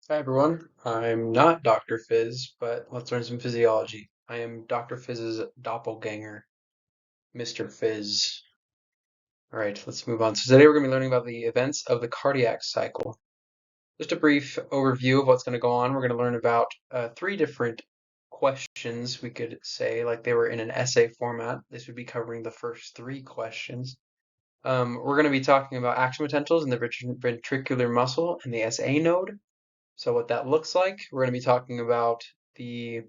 Hi everyone, I'm not Dr. Fizz, but let's learn some physiology. I am Dr. Fizz's doppelganger, Mr. Fizz. Alright, let's move on. So today we're going to be learning about the events of the cardiac cycle. Just a brief overview of what's going to go on. We're going to learn about three different questions, we could say, like they were in an essay format. This would be covering the first three questions. We're going to be talking about action potentials in the ventricular muscle and the SA node. So what that looks like, we're going to be talking about the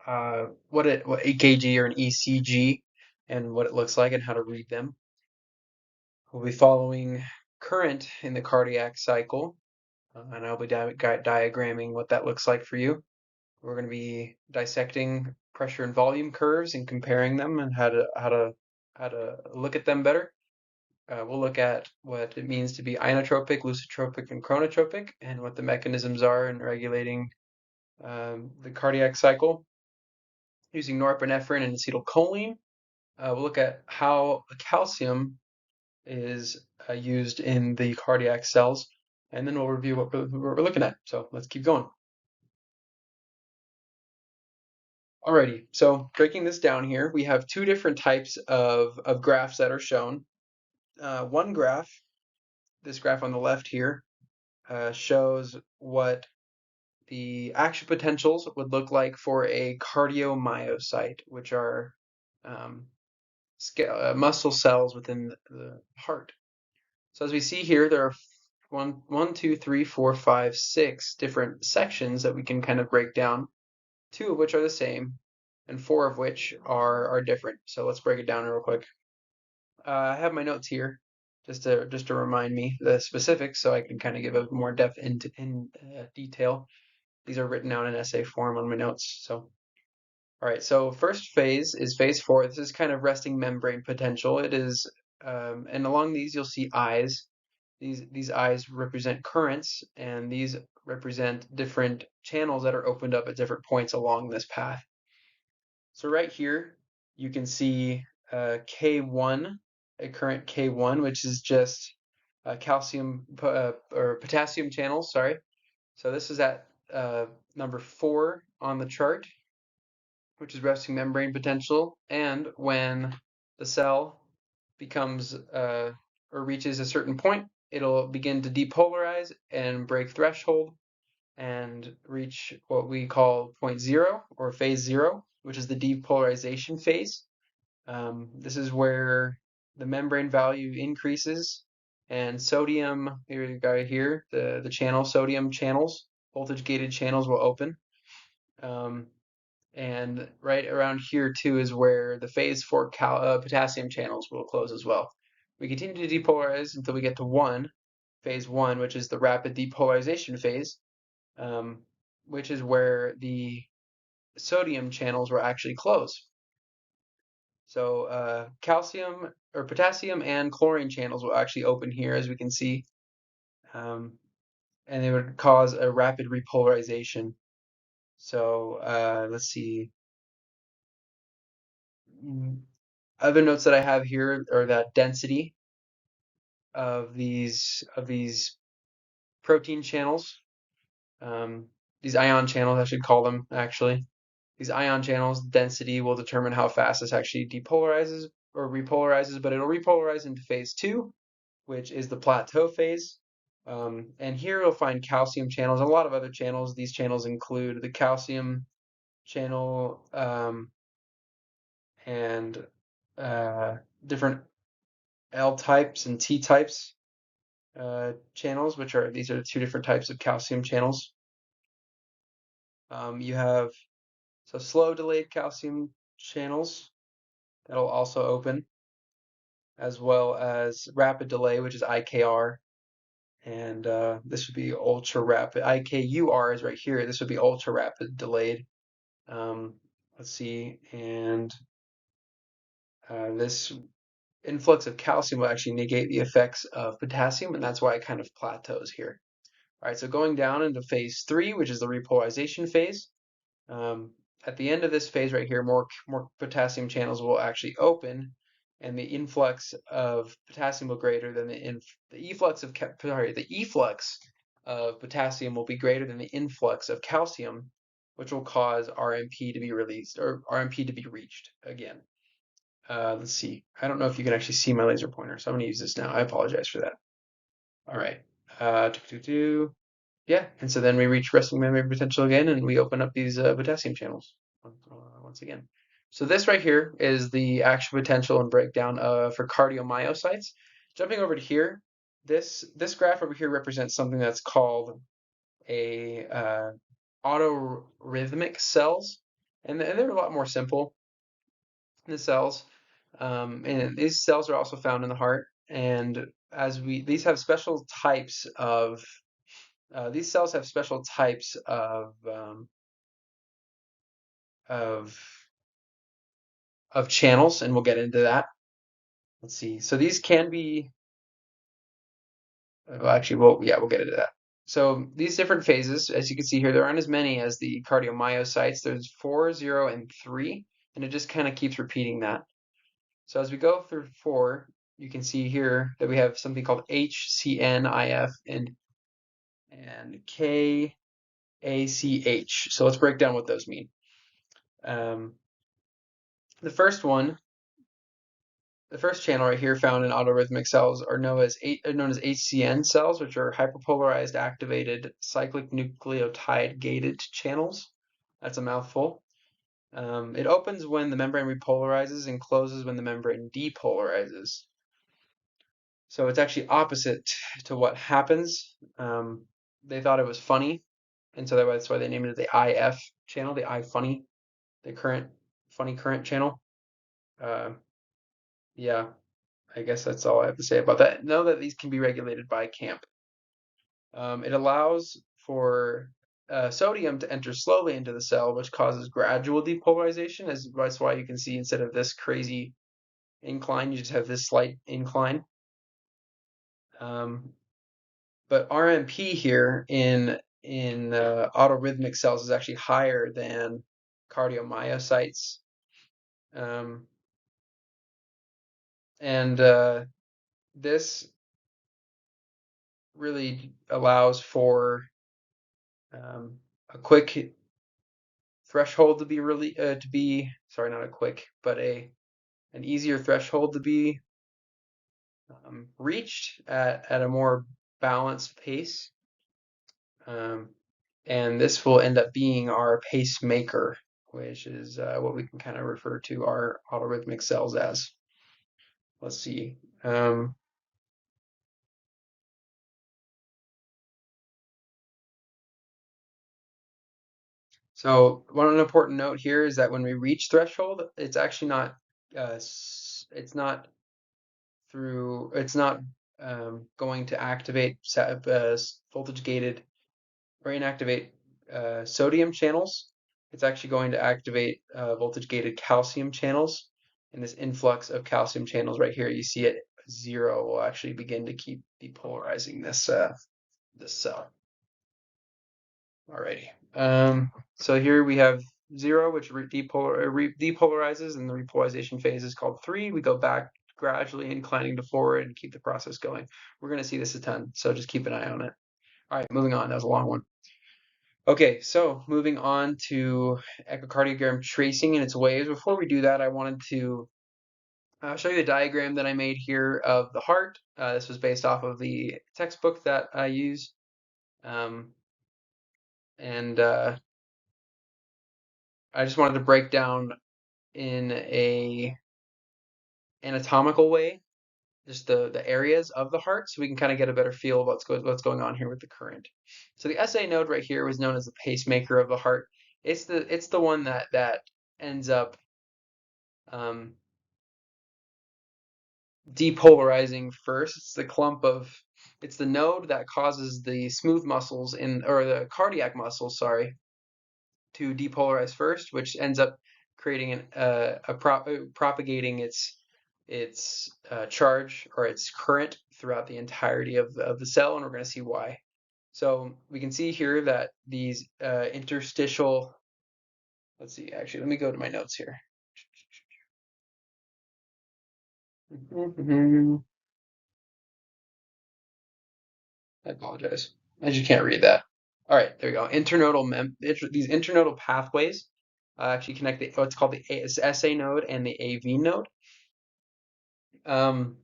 what EKG or an ECG and what it looks like and how to read them. We'll be following current in the cardiac cycle, and I'll be diagramming what that looks like for you. We're going to be dissecting pressure and volume curves and comparing them and how to look at them better. We'll look at what it means to be inotropic, lusotropic, and chronotropic, and what the mechanisms are in regulating the cardiac cycle using norepinephrine and acetylcholine. We'll look at how calcium is used in the cardiac cells, and then we'll review what we're looking at. So let's keep going. Alrighty, so breaking this down here, we have two different types of graphs that are shown. One graph, this graph on the left here, shows what the action potentials would look like for a cardiomyocyte, which are um, muscle cells within the heart. So as we see here, there are one, two, three, four, five, six different sections that we can kind of break down, two of which are the same, and four of which are different. So let's break it down real quick. I have my notes here just to remind me the specifics, so I can kind of give a more depth in detail. These are written out in essay form on my notes. So all right, so first phase is phase 4. This is kind of resting membrane potential. It is, and along these you'll see eyes. These eyes represent currents, and these represent different channels that are opened up at different points along this path. So right here, you can see K1, a current K1, which is just calcium or potassium channels, sorry. So this is at number 4 on the chart, which is resting membrane potential, and when the cell becomes or reaches a certain point, it'll begin to depolarize and break threshold and reach what we call point zero or phase 0, which is the depolarization phase. This is where the membrane value increases and sodium, here you got here, the channel, sodium channels, voltage gated channels will open. And right around here too is where the phase 4 potassium channels will close as well. We continue to depolarize until we get to phase 1, which is the rapid depolarization phase, which is where the sodium channels will actually close. So calcium or potassium and chlorine channels will actually open here, as we can see, and they would cause a rapid repolarization. So let's see. Other notes that I have here are that density of these protein channels, these ion channels, I should call them actually. These ion channels, density will determine how fast this actually depolarizes or repolarizes, but it'll repolarize into phase 2, which is the plateau phase. And here you'll find calcium channels, and a lot of other channels. These channels include the calcium channel and different L types and T types channels, these are two different types of calcium channels. You have slow delayed calcium channels that'll also open, as well as rapid delay, which is IKR, and this would be ultra rapid. IKUR is right here. This would be ultra rapid delayed. Let's see, and this influx of calcium will actually negate the effects of potassium, and that's why it kind of plateaus here. All right, so going down into phase 3, which is the repolarization phase. At the end of this phase right here, more potassium channels will actually open, and the influx of potassium will greater than the efflux of potassium will be greater than the influx of calcium, which will cause RMP to be released or RMP to be reached again. Let's see. I don't know if you can actually see my laser pointer, so I'm going to use this now. I apologize for that. All right. Yeah, and so then we reach resting membrane potential again, and we open up these potassium channels once again. So this right here is the actual potential and breakdown for cardiomyocytes. Jumping over to here, this graph over here represents something that's called a autorhythmic cells, and they're a lot more simple. The cells, and these cells are also found in the heart. And these have special types of these cells have special types of channels, and we'll get into that. Let's see. So these can be, well, actually, we'll get into that. So these different phases, as you can see here, there aren't as many as the cardiomyocytes. There's 4, 0, and 3, and it just kind of keeps repeating that. So as we go through 4, you can see here that we have something called HCNIF and KACH. So let's break down what those mean. Um, the first one, the first channel right here found in autorhythmic cells are known as HCN cells, which are hyperpolarized activated cyclic nucleotide gated channels. That's a mouthful. It opens when the membrane repolarizes and closes when the membrane depolarizes. So it's actually opposite to what happens. They thought it was funny, and so that's why they named it the IF channel, the iFunny, the funny current channel. Yeah, I guess that's all I have to say about that. Know that these can be regulated by CAMP. It allows for sodium to enter slowly into the cell, which causes gradual depolarization. That's why you can see instead of this crazy incline, you just have this slight incline. But RMP here in autorhythmic cells is actually higher than cardiomyocytes. And this really allows for a quick threshold to be sorry, not a quick, but an easier threshold to be reached at a more balanced pace. And this will end up being our pacemaker, which is what we can kind of refer to our autorhythmic cells as. Let's see. So one important note here is that when we reach threshold, it's actually not it's not going to activate voltage gated or inactivate sodium channels. It's actually going to activate voltage gated calcium channels. And this influx of calcium channels right here, you see it 0 will actually begin to keep depolarizing this cell. Alrighty. So here we have 0, which depolarizes, and the repolarization phase is called 3. We go back gradually inclining to forward and keep the process going. We're going to see this a ton, so just keep an eye on it. All right, moving on. That was a long one. Okay, so moving on to echocardiogram tracing and its waves. Before we do that, I wanted to show you the diagram that I made here of the heart. This was based off of the textbook that I use. And I just wanted to break down in a anatomical way just the areas of the heart so we can kind of get a better feel of what's going on here with the current. So the SA node right here was known as the pacemaker of the heart. It's the one that ends up depolarizing first. It's the node that causes the smooth muscles or the cardiac muscles, sorry, to depolarize first, which ends up creating propagating its charge or its current throughout the entirety of the cell, and we're going to see why. So we can see here that these interstitial. Let's see. Actually, let me go to my notes here. I apologize. I just can't read that. All right, there you go. These internodal pathways actually connect what's called the SA node and the AV node. Um,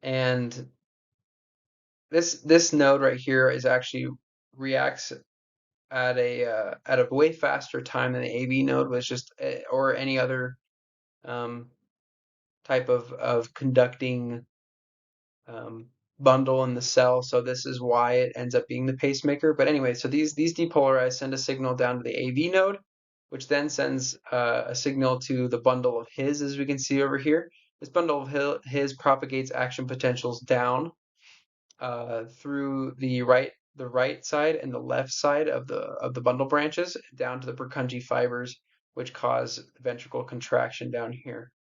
and this node right here is actually reacts at a way faster time than the AV node was just or any other um, type of conducting um, bundle in the cell. So this is why it ends up being the pacemaker. But anyway, so these depolarized send a signal down to the AV node, which then sends a signal to the bundle of His, as we can see over here. This bundle of His propagates action potentials down through the right side and the left side of the bundle branches down to the Purkinje fibers, which cause ventricle contraction down here.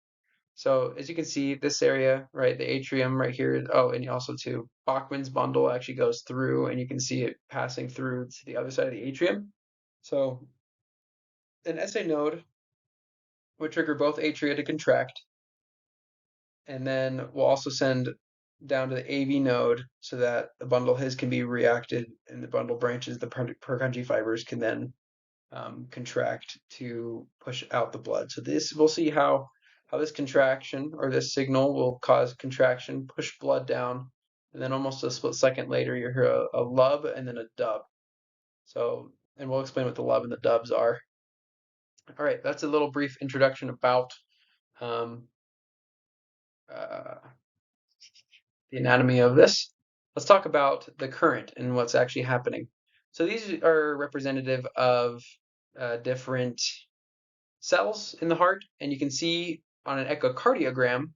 So as you can see, this area, right, the atrium right here. Oh, and also too, Bachmann's bundle actually goes through, and you can see it passing through to the other side of the atrium. So an SA node would trigger both atria to contract, and then we'll also send down to the AV node so that the bundle His can be reacted, and the bundle branches, the Purkinje fibers, can then contract to push out the blood. So this, we'll see how this contraction or this signal will cause contraction, push blood down, and then almost a split second later you hear a lub and then a dub. So, and we'll explain what the lub and the dubs are. All right, that's a little brief introduction about um, uh, the anatomy of this. Let's talk about the current and what's actually happening. So these are representative of different cells in the heart, and you can see on an echocardiogram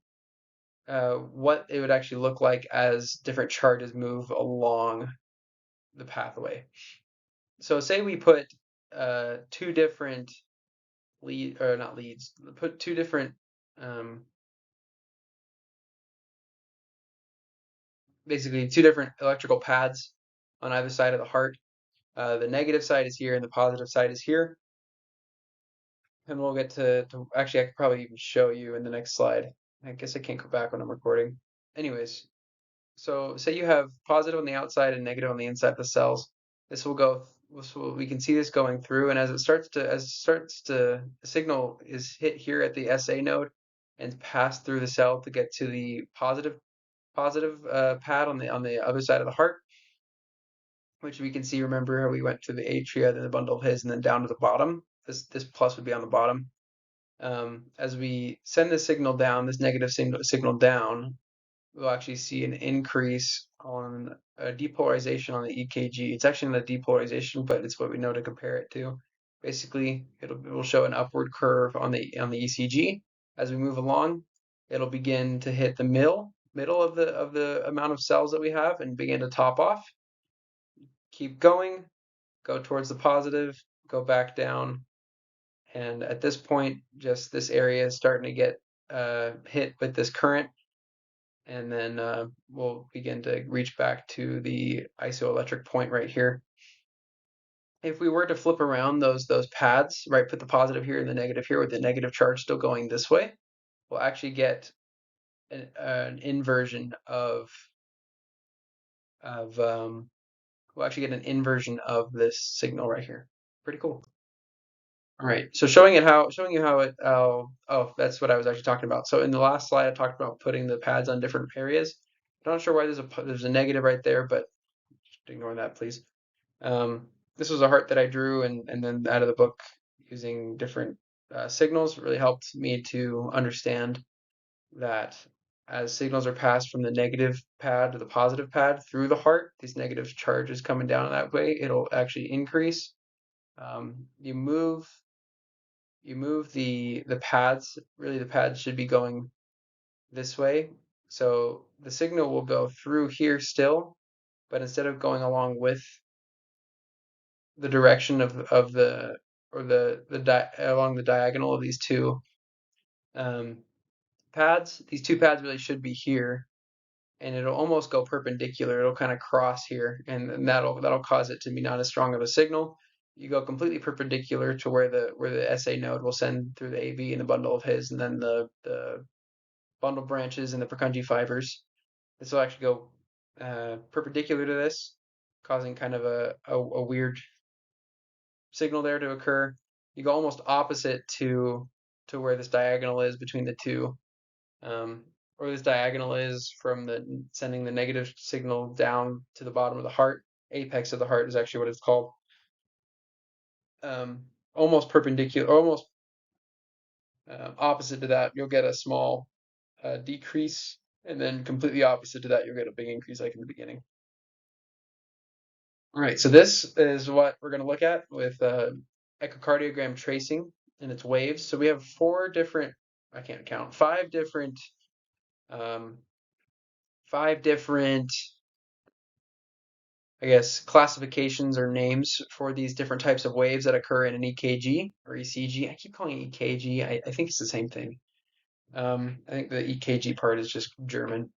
what it would actually look like as different charges move along the pathway. So say we put two different put two different um, basically two different electrical pads on either side of the heart. The negative side is here and the positive side is here. And we'll get to actually, I could probably even show you in the next slide. I guess I can't go back when I'm recording. Anyways, so say you have positive on the outside and negative on the inside of the cells. This will go, we can see this going through, and the signal is hit here at the SA node and pass through the cell to get to the positive pad on the other side of the heart, which we can see. Remember how we went through the atria, then the bundle of His, and then down to the bottom. This plus would be on the bottom. As we send this signal down, this negative signal down, we'll actually see an increase on a depolarization on the EKG. It's actually not a depolarization, but it's what we know to compare it to. Basically, it will show an upward curve on the ECG. As we move along, it'll begin to hit the middle of the amount of cells that we have and begin to top off. Keep going, go towards the positive, go back down, and at this point, just this area is starting to get hit with this current, and then we'll begin to reach back to the isoelectric point right here. If we were to flip around those pads, right, put the positive here and the negative here with the negative charge still going this way, we'll actually get an inversion of we'll actually get an inversion of this signal right here. Pretty cool. All right, so showing you how it, oh, that's what I was actually talking about. So in the last slide, I talked about putting the pads on different areas. I'm not sure why there's a negative right there, but just ignore that, please. This was a heart that I drew and then out of the book using different signals. It really helped me to understand that as signals are passed from the negative pad to the positive pad through the heart, these negative charges coming down that way, it'll actually increase. You move the pads. Really, the pads should be going this way. So the signal will go through here still, but instead of going along with the direction of the or along the diagonal of these two um, pads, these two pads really should be here, and it'll almost go perpendicular. It'll kind of cross here, and that'll cause it to be not as strong of a signal. You go completely perpendicular to where the SA node will send through the AV and the bundle of His, and then the bundle branches and the Purkinje fibers. This will actually go perpendicular to this, causing kind of a weird signal there to occur. You go almost opposite to where this diagonal is between the two, um, or this diagonal is from the sending the negative signal down to the bottom of the heart. Apex of the heart is actually what it's called. Almost perpendicular, almost opposite to that, you'll get a small decrease, and then completely opposite to that, you'll get a big increase like in the beginning. All right, so this is what we're going to look at with echocardiogram tracing and its waves. So we have four different, I can't count, um, five different, I guess, classifications or names for these different types of waves that occur in an EKG or ECG. I keep calling it EKG. I think it's the same thing. I think the EKG part is just German.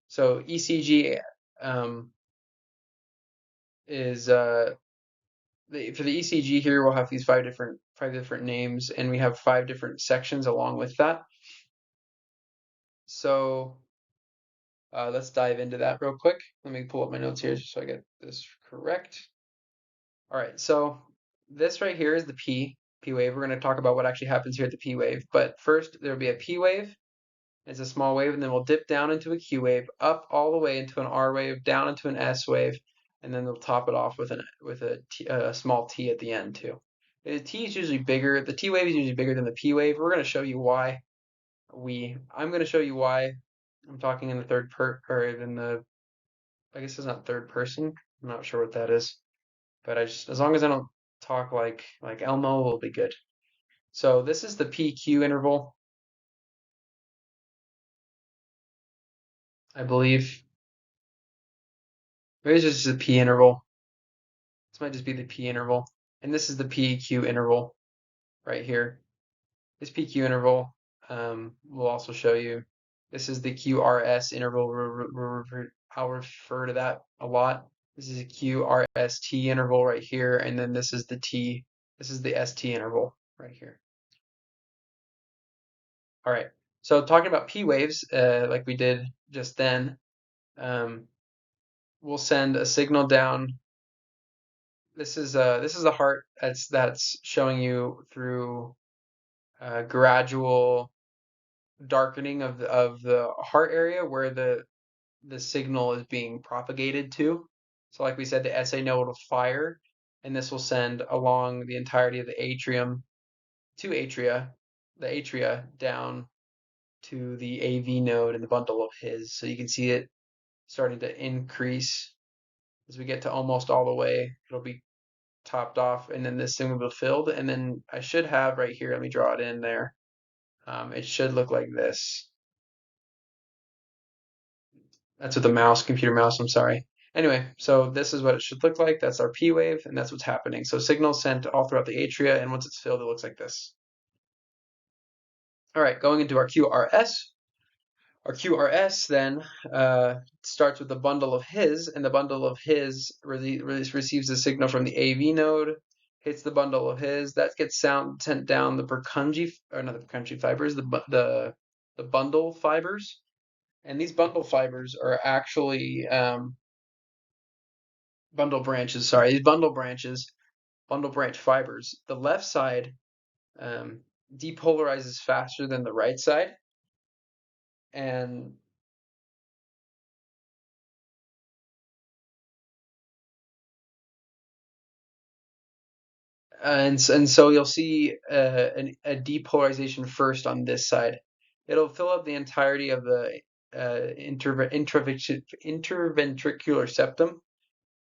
So ECG is for the ECG here, we'll have these five different names, and we have five different sections along with that. So let's dive into that real quick. Let me pull up my notes here just so I get this correct. All right, so this right here is the P wave. We're going to talk about what actually happens here at the P wave. But first, there'll be a P wave. It's a small wave, and then we'll dip down into a Q wave, up all the way into an R wave, down into an S wave, and then they'll top it off with a small T at the end too. The T is usually bigger. The T wave is usually bigger than the P wave. We're going to show you why. I'm going to show you why. I'm talking in the third or in the. I guess it's not third person. I'm not sure what that is, but as long as I don't talk like Elmo, we'll be good. So this is the PQ interval, I believe. Maybe it's just the P interval. This might just be the P interval. And this is the PQ interval right here. This PQ interval will also show you. This is the QRS interval. I'll refer to that a lot. This is a QRST interval right here. And then this is the T. This is the ST interval right here. All right. So talking about P waves, like we did just then, we'll send a signal down. This is the heart that's showing you through gradual darkening of the heart area where the signal is being propagated to. So like we said, the SA node will fire, and this will send along the entirety of the atrium to the atria down to the AV node and the bundle of His. So you can see it starting to increase as we get to almost all the way. It'll be topped off, and then this thing will be filled. And then I should have right here, let me draw it in there. It should look like this. That's with the mouse, computer mouse, I'm sorry. Anyway, so this is what it should look like. That's our P wave, and that's what's happening. So signal sent all throughout the atria, and once it's filled, it looks like this. All right, going into our QRS. Our QRS then starts with the bundle of His, and the bundle of His receives the signal from the AV node, hits the bundle of His. That gets sent down the Purkinje, or not the Purkinje fibers, the bundle fibers. And these bundle fibers are actually bundle branches, sorry, these bundle branch fibers. The left side depolarizes faster than the right side, and so you'll see a depolarization first on this side. It'll fill up the entirety of the interventricular septum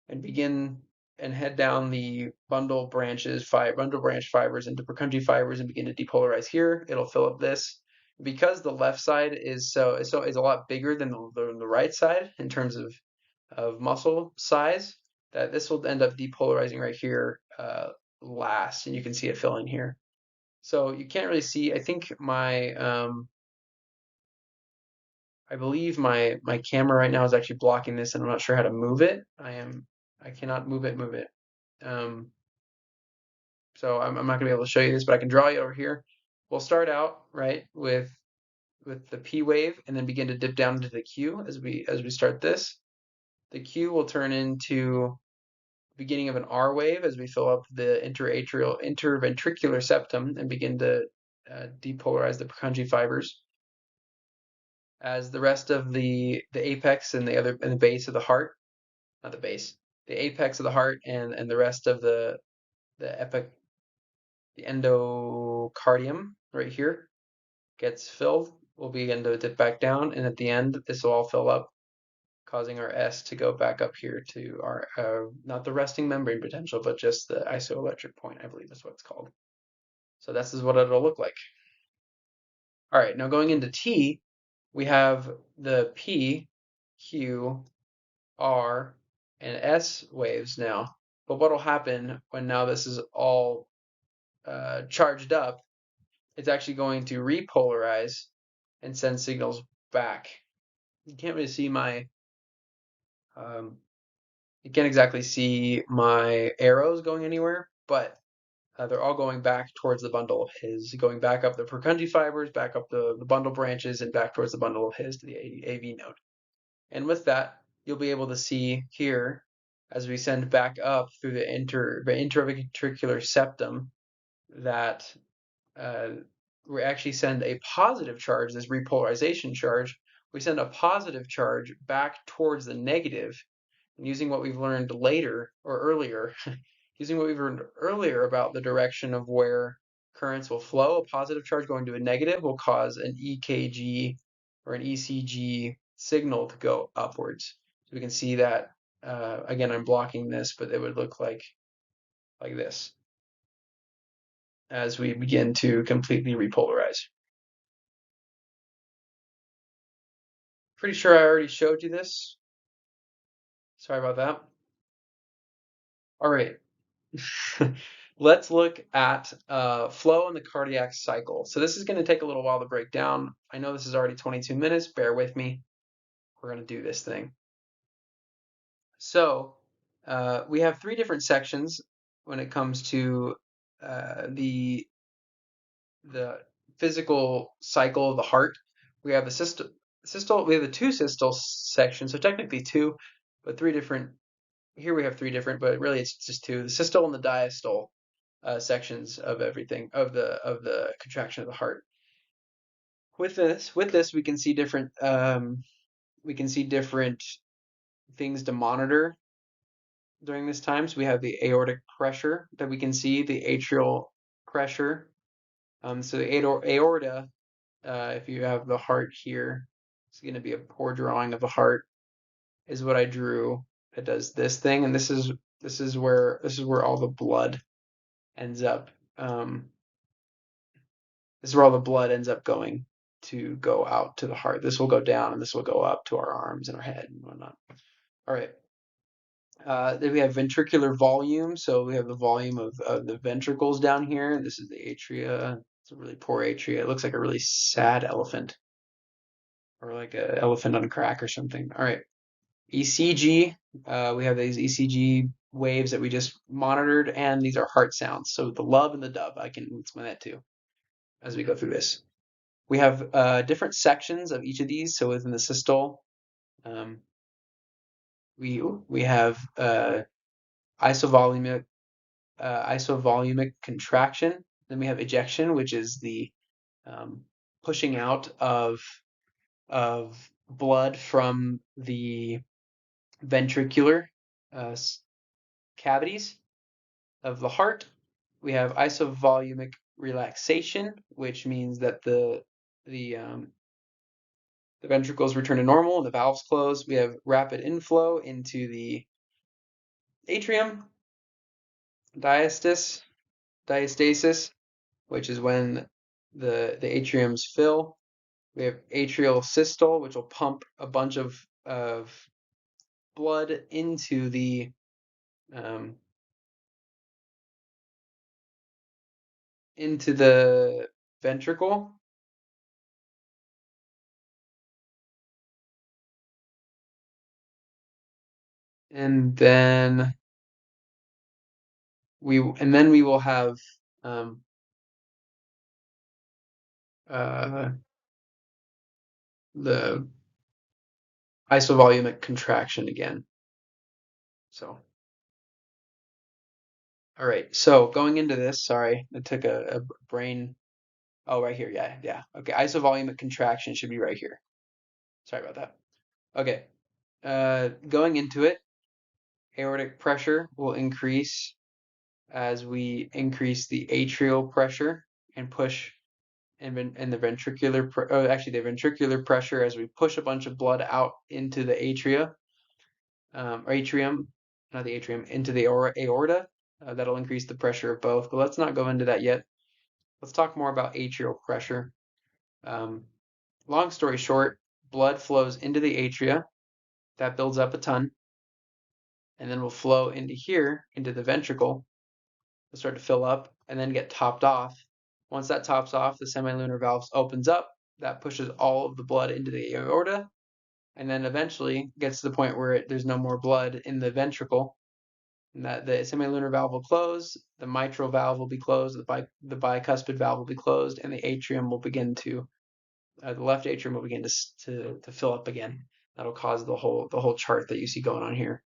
and begin and head down the bundle branch fibers into Purkinje fibers and begin to depolarize here. It'll fill up this. Because the left side is a lot bigger than the right side in terms of muscle size, that this will end up depolarizing right here last, and you can see it filling here. So you can't really see. I think I believe my camera right now is actually blocking this, and I'm not sure how to move it. I cannot move it. So I'm not gonna be able to show you this, but I can draw you over here. We'll start out right with the P wave, and then begin to dip down into the Q as we start this. The Q will turn into the beginning of an R wave as we fill up the interventricular septum and begin to depolarize the Purkinje fibers. As the rest of the apex and the base of the heart, not the base, the apex of the heart and the rest of the epic, the endocardium right here gets filled, we'll begin to dip back down, and at the end, this will all fill up, causing our S to go back up here to our, not the resting membrane potential, but just the isoelectric point, I believe is what it's called. So this is what it'll look like. All right, now going into T, we have the P, Q, R, and S waves now. But what will happen when now this is all charged up, it's actually going to repolarize and send signals back. You can't really see my, you can't exactly see my arrows going anywhere, but they're all going back towards the bundle of His, going back up the Purkinje fibers, back up the bundle branches, and back towards the bundle of His to the AV node. And with that, you'll be able to see here, as we send back up through the interventricular septum, that we actually send a positive charge, this repolarization charge, we send a positive charge back towards the negative, and using what we've learned later or earlier, using what we've learned earlier about the direction of where currents will flow, a positive charge going to a negative will cause an EKG or an ECG signal to go upwards. So we can see that, again, I'm blocking this, but it would look like this as we begin to completely repolarize. Pretty sure I already showed you this. Sorry about that. All right. Let's look at flow in the cardiac cycle. So this is going to take a little while to break down. I know this is already 22 minutes. Bear with me. We're going to do this thing. So we have three different sections when it comes to the physical cycle of the heart. We have the systole. We have the two systole sections. So technically two, but three different. Here we have three different, but really it's just two: the systole and the diastole sections of everything of the contraction of the heart. With this, we can see different things to monitor during this time. So we have the aortic pressure that we can see, the atrial pressure. So the aorta, if you have the heart here, it's going to be a poor drawing of the heart, is what I drew. It does this thing, and this is where all the blood ends up. This is where all the blood ends up going to go out to the heart. This will go down, and this will go up to our arms and our head and whatnot. All right. Then we have ventricular volume. So we have the volume of the ventricles down here. This is the atria. It's a really poor atria. It looks like a really sad elephant, or like an elephant on crack or something. All right. ECG. We have these ECG waves that we just monitored, and these are heart sounds. So the lub and the dub. I can explain that too as we go through this. We have different sections of each of these. So within the systole, we have isovolumic contraction. Then we have ejection, which is the pushing out of blood from the ventricular cavities of the heart. We have isovolumic relaxation, which means that the ventricles return to normal and the valves close. We have rapid inflow into the atrium, diastasis, which is when the atriums fill. We have atrial systole, which will pump a bunch of blood into the ventricle. And then we will have the isovolumic contraction again. So, all right. So going into this, sorry, I took a brain. Oh, right here. Yeah, yeah. Okay. Isovolumic contraction should be right here. Sorry about that. Okay. Going into it, aortic pressure will increase as we increase the atrial pressure and push and the ventricular actually the ventricular pressure as we push a bunch of blood out into the or atrium, not the atrium, into the aorta. That'll increase the pressure of both, but let's not go into that yet. Let's talk more about atrial pressure. Um, Long story short, blood flows into the atria. That builds up a ton, and then will flow into here, into the ventricle. It'll start to fill up and then get topped off. Once that tops off, the semilunar valves opens up. That pushes all of the blood into the aorta, and then eventually gets to the point where there's no more blood in the ventricle, and that the semilunar valve will close, the mitral valve will be closed, the bicuspid valve will be closed, and the atrium will begin to the left atrium will begin to fill up again. That'll cause the whole chart that you see going on here.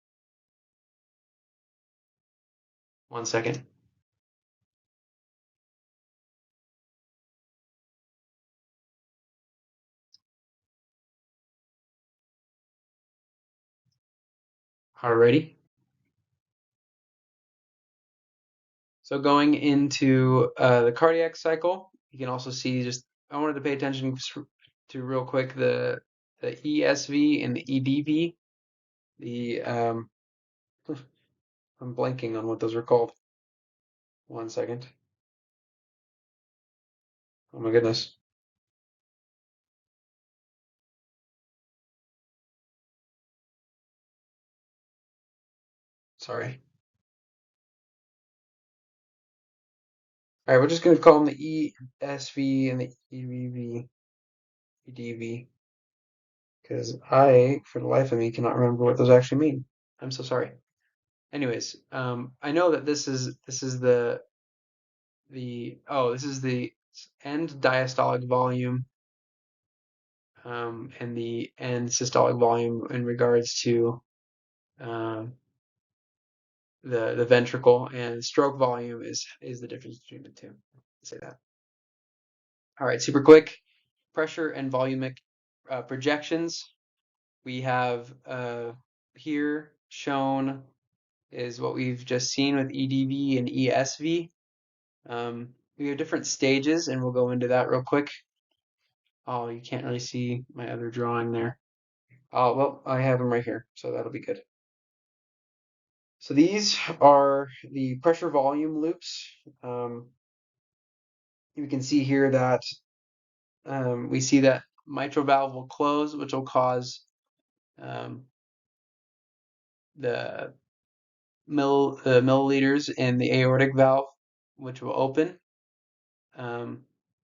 1 second. Alrighty. So going into the cardiac cycle, you can also see just I wanted to pay attention to real quick the ESV and the EDV. The I'm blanking on what those are called. 1 second. Oh my goodness. Sorry. All right, we're just going to call them the ESV and the EDV, because I, for the life of me, cannot remember what those actually mean. I'm so sorry. Anyways, I know that this is this is the end diastolic volume, and the end systolic volume in regards to um, the ventricle, and stroke volume is the difference between the two. Say that. All right, super quick. Pressure and volumic projections. We have here shown is what we've just seen with EDV and ESV. We have different stages, and we'll go into that real quick. Oh, you can't really see my other drawing there. Oh, well, I have them right here, so that'll be good. So these are the pressure volume loops. You can see here that we see that mitral valve will close, which will cause um, the milliliters in the aortic valve, which will open, um,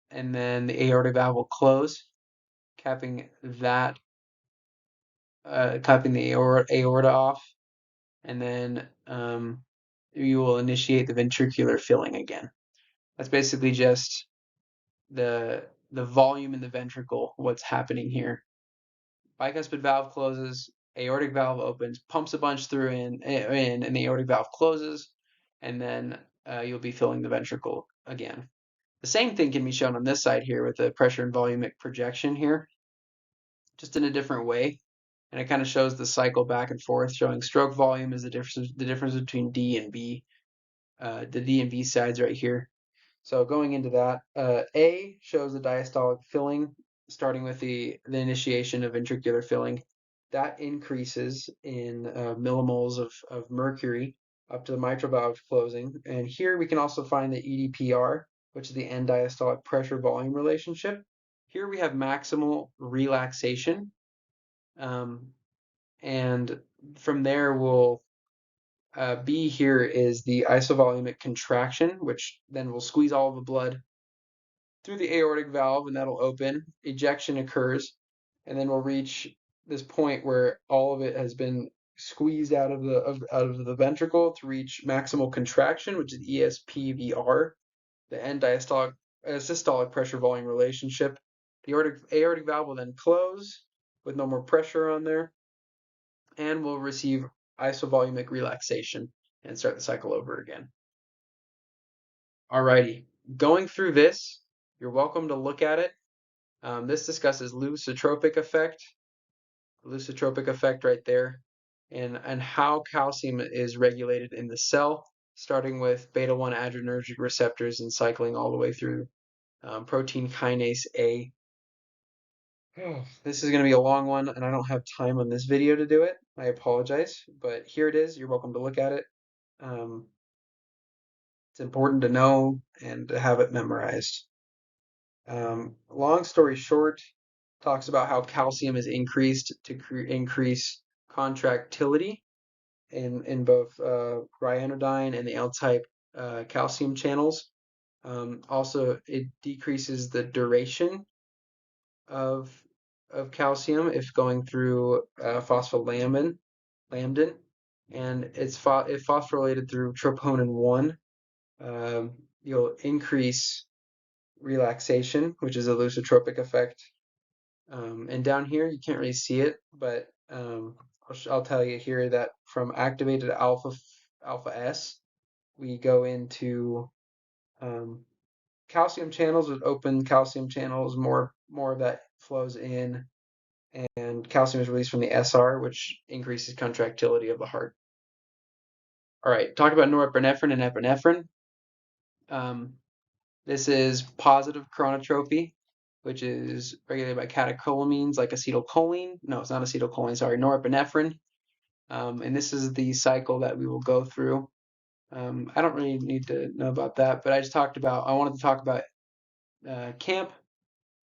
and then the aortic valve will close, capping that, capping the aorta off, and then you will initiate the ventricular filling again. That's basically just the volume in the ventricle, what's happening here. Bicuspid valve closes, aortic valve opens, pumps a bunch through and the aortic valve closes, and then you'll be filling the ventricle again. The same thing can be shown on this side here with the pressure and volumic projection here, just in a different way. And it kind of shows the cycle back and forth, showing stroke volume is the difference between D and B. The D and B sides right here. So going into that, A shows the diastolic filling, starting with the initiation of ventricular filling. That increases in millimoles of mercury up to the mitral valve closing. And here we can also find the EDPR, which is the end diastolic pressure volume relationship. Here we have maximal relaxation. And from there, we'll B here is the isovolumic contraction, which then will squeeze all of the blood through the aortic valve, and that'll open. Ejection occurs, and then we'll reach this point where all of it has been squeezed out of the ventricle to reach maximal contraction, which is ESPVR, the end diastolic systolic pressure volume relationship. The aortic valve will then close with no more pressure on there, and we'll receive isovolumic relaxation and start the cycle over again. Alrighty, going through this, you're welcome to look at it. This discusses lusitropic effect right there, and how calcium is regulated in the cell, starting with beta-1 adrenergic receptors and cycling all the way through protein kinase A. This is going to be a long one, and I don't have time on this video to do it. I apologize, but here it is. You're welcome to look at it. It's important to know and to have it memorized. Long story short, talks about how calcium is increased to increase contractility in both ryanodine and the L-type calcium channels. Also, it decreases the duration of calcium if going through phospholamban, and it's phosphorylated through troponin 1. You'll increase relaxation, which is a lusitropic effect. And down here, you can't really see it, but I'll tell you here that from activated alpha S, we go into calcium channels with open calcium channels. More of that flows in, and calcium is released from the SR, which increases contractility of the heart. All right, talk about norepinephrine and epinephrine. This is positive chronotropy, which is regulated by catecholamines like acetylcholine. No, it's not acetylcholine, sorry, norepinephrine. And this is the cycle that we will go through. I don't really need to know about that, but I wanted to talk about CAMP,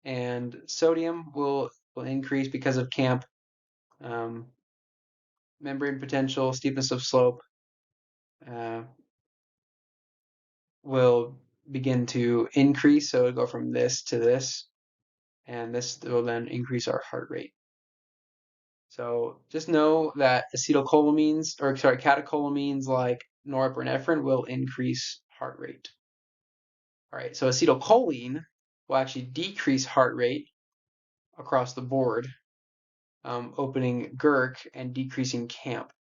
and sodium will increase because of CAMP. Membrane potential, steepness of slope will begin to increase, so it'll go from this to this, and this will then increase our heart rate. So just know that catecholamines like norepinephrine will increase heart rate. All right, so acetylcholine will actually decrease heart rate across the board, opening GERK and decreasing CAMP.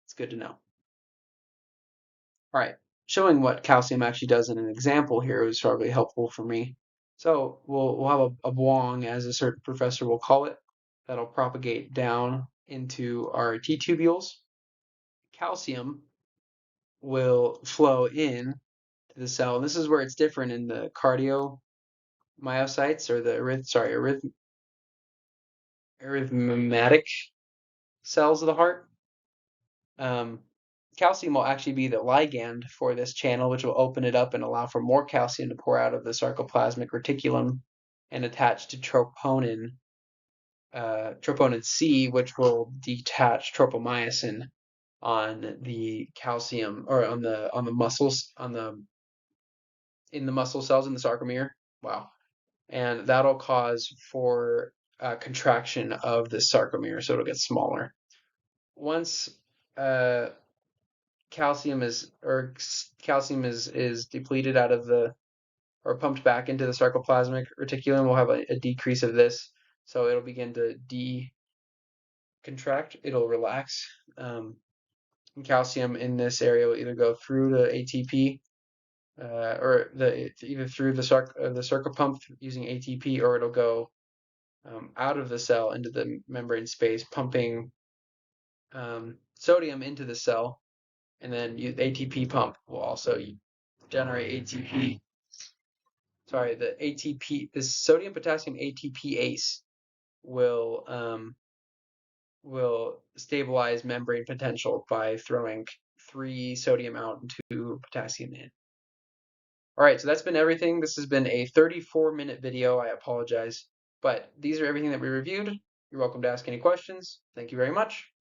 It's good to know. All right, showing what calcium actually does in an example here was probably helpful for me. So we'll have a Bwong, as a certain professor will call it, that'll propagate down into our T tubules. Calcium will flow in to the cell, and this is where it's different in the cardiomyocytes, or the arrhythmatic cells of the heart. Calcium will actually be the ligand for this channel, which will open it up and allow for more calcium to pour out of the sarcoplasmic reticulum and attach to troponin C, which will detach tropomyosin on the calcium, or on the muscles, in the muscle cells in the sarcomere. Wow. And that'll cause for contraction of the sarcomere, so it'll get smaller. Once calcium is depleted out of or pumped back into the sarcoplasmic reticulum, we'll have a decrease of this, so it'll begin to decontract, it'll relax. Calcium in this area will either go through the ATP, or either through the sarcopump using ATP, or it'll go out of the cell into the membrane space, pumping sodium into the cell, and then the ATP pump will also generate ATP. Sorry, the sodium potassium ATPase will stabilize membrane potential by throwing 3 sodium out and 2 potassium in. All right, so that's been everything. This has been a 34-minute video. I apologize, but these are everything that we reviewed. You're welcome to ask any questions. Thank you very much.